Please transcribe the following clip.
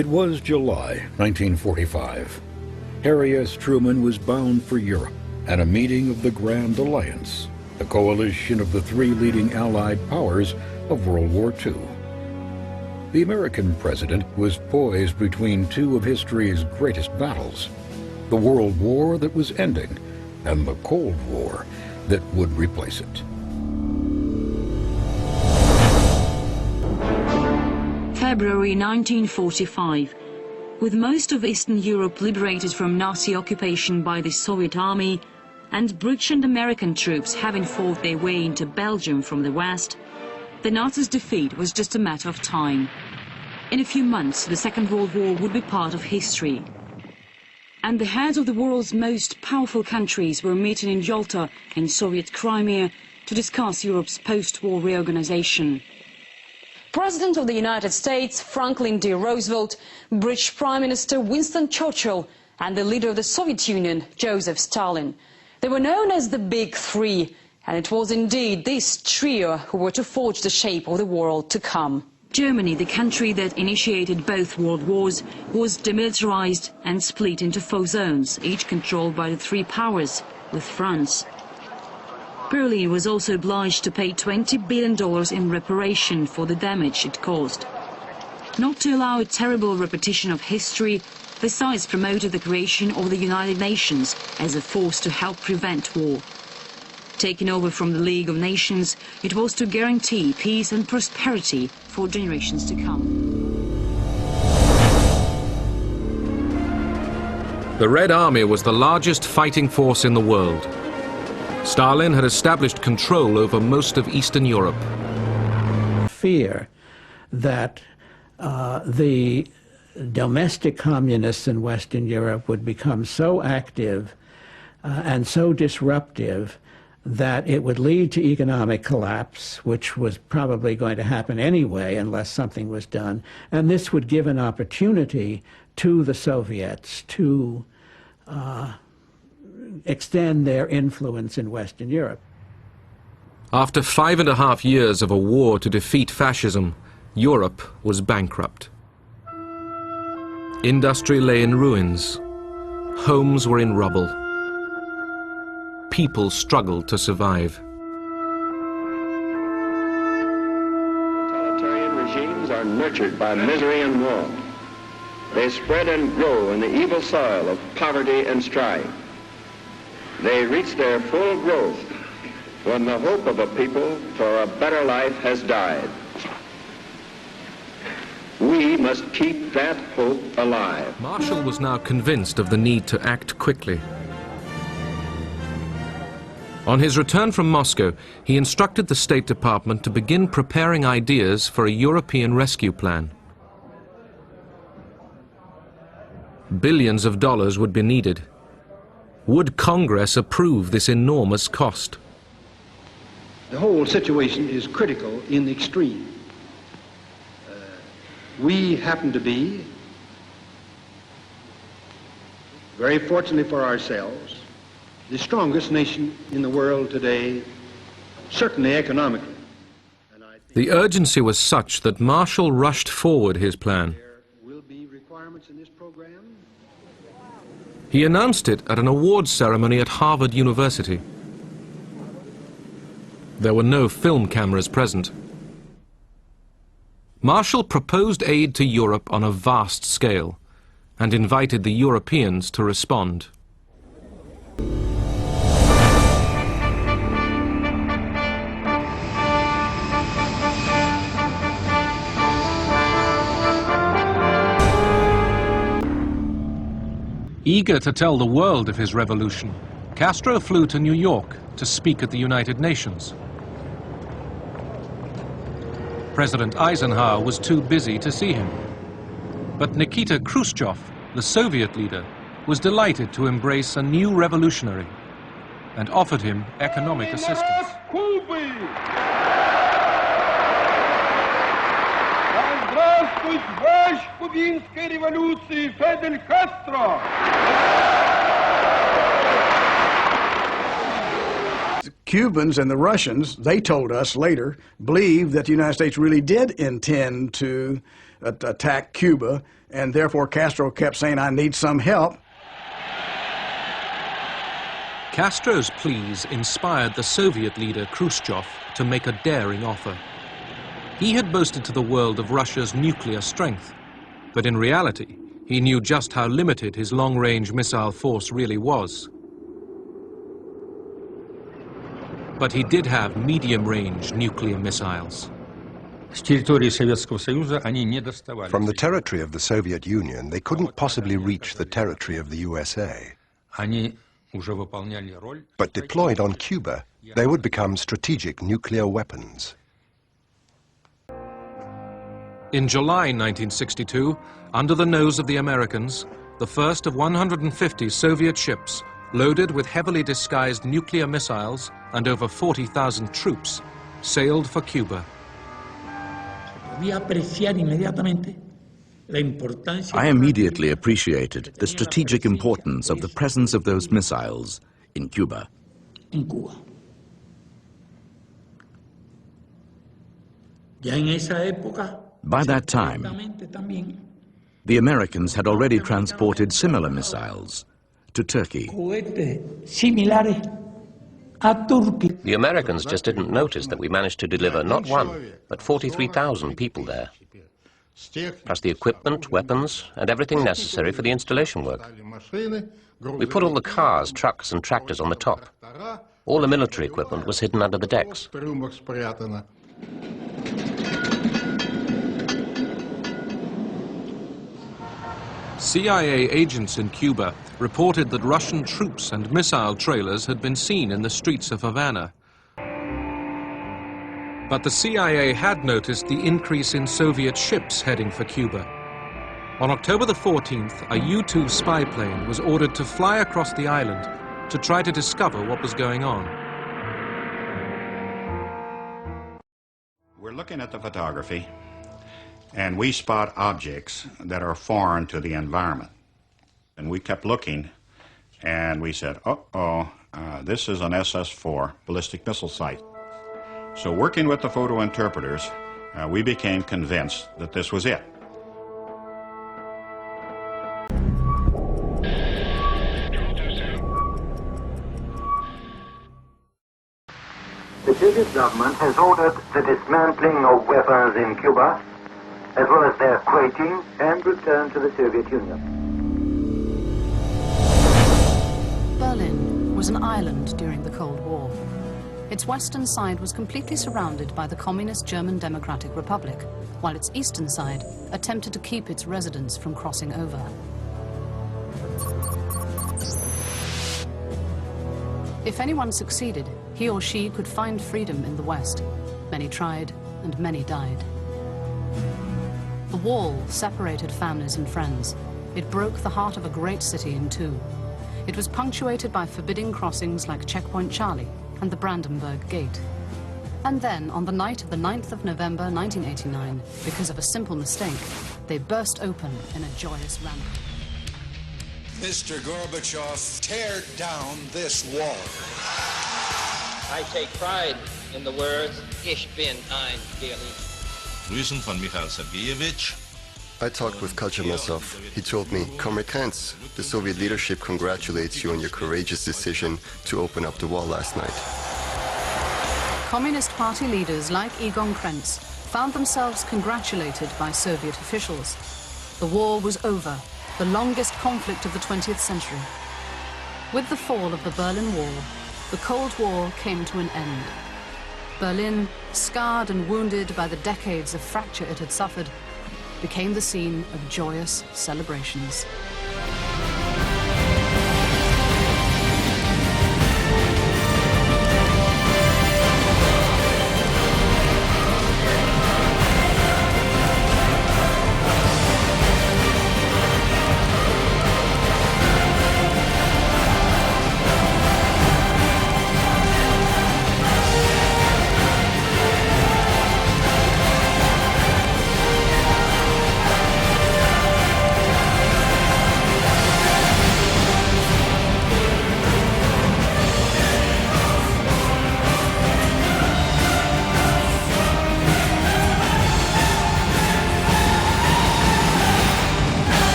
It was July 1945. Harry S. Truman was bound for Europe at a meeting of the Grand Alliance, the coalition of the three leading Allied powers of World War II. The American president was poised between two of history's greatest battles, the World War that was ending and the Cold War that would replace it. February 1945. With most of Eastern Europe liberated from Nazi occupation by the Soviet Army, and British and American troops having fought their way into Belgium from the west, the Nazis' defeat was just a matter of time. In a few months, the Second World War would be part of history. And the heads of the world's most powerful countries were meeting in Yalta, in Soviet Crimea, to discuss Europe's post-war reorganization. President of the United States, Franklin D. Roosevelt, British Prime Minister Winston Churchill, and the leader of the Soviet Union, Joseph Stalin. They were known as the Big Three, and it was indeed this trio who were to forge the shape of the world to come. Germany, the country that initiated both world wars, was demilitarized and split into four zones, each controlled by the three powers, with France. Berlin was also obliged to pay $20 billion in reparation for the damage it caused. Not to allow a terrible repetition of history, the sides promoted the creation of the United Nations as a force to help prevent war. Taken over from the League of Nations, it was to guarantee peace and prosperity for generations to come. The Red Army was the largest fighting force in the world. Stalin had established control over most of Eastern Europe. Fear that the domestic communists in Western Europe would become so active and so disruptive that it would lead to economic collapse, which was probably going to happen anyway unless something was done. And this would give an opportunity to the Soviets to extend their influence in Western Europe. After 5.5 years of a war to defeat fascism, Europe was bankrupt. Industry lay in ruins. Homes were in rubble. People struggled to survive. Totalitarian regimes are nurtured by misery and war. They spread and grow in the evil soil of poverty and strife. They reach their full growth when the hope of a people for a better life has died. We must keep that hope alive. Marshall was now convinced of the need to act quickly. On his return from Moscow, he instructed the State Department to begin preparing ideas for a European rescue plan. Billions of dollars would be needed. Would Congress approve this enormous cost? The whole situation is critical in the extreme. We happen to be, very fortunately for ourselves, the strongest nation in the world today, certainly economically. The urgency was such that Marshall rushed forward his plan. There will be requirements in this program. He announced it at an awards ceremony at Harvard University. There were no film cameras present. Marshall proposed aid to Europe on a vast scale and invited the Europeans to respond. Eager to tell the world of his revolution, Castro flew to New York to speak at the United Nations. President Eisenhower was too busy to see him. But Nikita Khrushchev, the Soviet leader, was delighted to embrace a new revolutionary and offered him economic assistance. Cubans and the Russians, they told us later, believed that the United States really did intend to attack Cuba, and therefore Castro kept saying, I need some help. Castro's pleas inspired the Soviet leader Khrushchev to make a daring offer. He had boasted to the world of Russia's nuclear strength, but in reality, he knew just how limited his long-range missile force really was. But he did have medium-range nuclear missiles. From the territory of the Soviet Union, they couldn't possibly reach the territory of the USA. But deployed on Cuba, they would become strategic nuclear weapons. In July 1962, under the nose of the Americans, the first of 150 Soviet ships, loaded with heavily disguised nuclear missiles and over 40,000 troops, sailed for Cuba. I immediately appreciated the strategic importance of the presence of those missiles in Cuba. By that time, the Americans had already transported similar missiles to Turkey. The Americans just didn't notice that we managed to deliver not one, but 43,000 people there, plus the equipment, weapons, and everything necessary for the installation work. We put all the cars, trucks, and tractors on the top. All the military equipment was hidden under the decks. CIA agents in Cuba reported that Russian troops and missile trailers had been seen in the streets of Havana. But the CIA had noticed the increase in Soviet ships heading for Cuba. On October the 14th, a U-2 spy plane was ordered to fly across the island to try to discover what was going on. We're looking at the photography, and we spot objects that are foreign to the environment. And we kept looking, and we said, this is an SS-4 ballistic missile site. So working with the photo interpreters, we became convinced that this was it. The Soviet government has ordered the dismantling of weapons in Cuba, as well as their crating and return to the Soviet Union. Berlin was an island during the Cold War. Its western side was completely surrounded by the communist German Democratic Republic, while its eastern side attempted to keep its residents from crossing over. If anyone succeeded, he or she could find freedom in the West. Many tried, and many died. The wall separated families and friends. It broke the heart of a great city in two. It was punctuated by forbidding crossings like Checkpoint Charlie and the Brandenburg Gate. And then, on the night of the 9th of November 1989, because of a simple mistake, they burst open in a joyous rampart. Mr. Gorbachev, tear down this wall. I take pride in the words, Ich bin ein Berlin. Grüßen von Mikhail Sergeyevich. I talked with Kachamasov. He told me, Comrade Kantz, the Soviet leadership congratulates you on your courageous decision to open up the wall last night. Communist Party leaders like Egon Krenz found themselves congratulated by Soviet officials. The war was over, the longest conflict of the 20th century. With the fall of the Berlin Wall, the Cold War came to an end. Berlin, scarred and wounded by the decades of fracture it had suffered, became the scene of joyous celebrations.